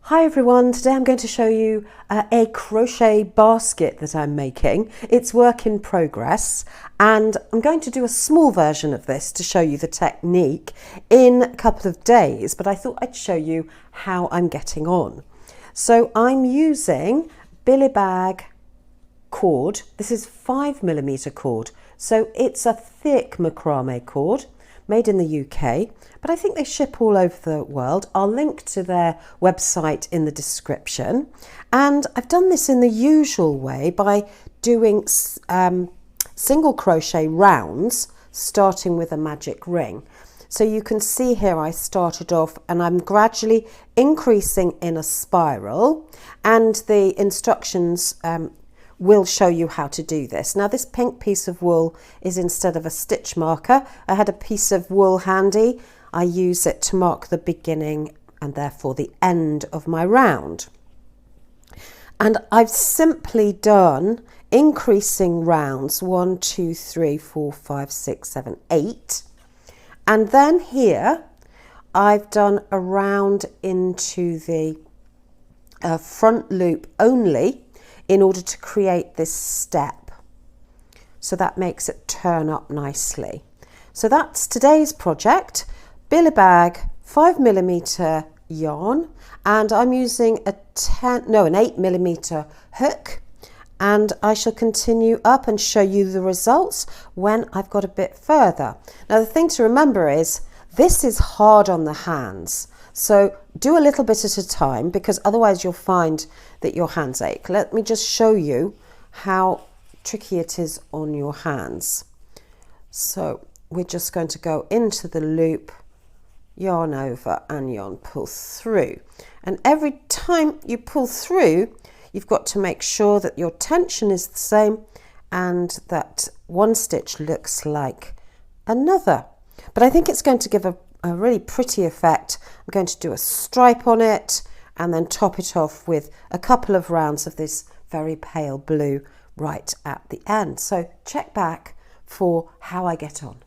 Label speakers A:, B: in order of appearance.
A: Hi everyone, today I'm going to show you a crochet basket that I'm making. It's work in progress and I'm going to do a small version of this to show you the technique in a couple of days, but I thought I'd show you how I'm getting on. So I'm using Billy Bag cord. This is 5mm cord, so it's a thick macrame cord made in the UK, but I think they ship all over the world. I'll link to their website in the description. And I've done this in the usual way by doing single crochet rounds, starting with a magic ring. So you can see here I started off and I'm gradually increasing in a spiral, and the instructions will show you how to do this. Now this pink piece of wool is instead of a stitch marker. I had a piece of wool handy. I use it to mark the beginning and therefore the end of my round. And I've simply done increasing rounds 1, 2, 3, 4, 5, 6, 7, 8. And then here I've done a round into the front loop only, in order to create this step. So that makes it turn up nicely. So that's today's project. Billy Bag 5mm yarn, and I'm using an 8mm hook, and I shall continue up and show you the results when I've got a bit further. Now the thing to remember is this is hard on the hands. So do a little bit at a time, because otherwise you'll find that your hands ache. Let me just show you how tricky it is on your hands. So we're just going to go into the loop, yarn over and yarn pull through. And every time you pull through, you've got to make sure that your tension is the same and that one stitch looks like another. But I think it's going to give a really pretty effect. I'm going to do a stripe on it and then top it off with a couple of rounds of this very pale blue right at the end. So check back for how I get on.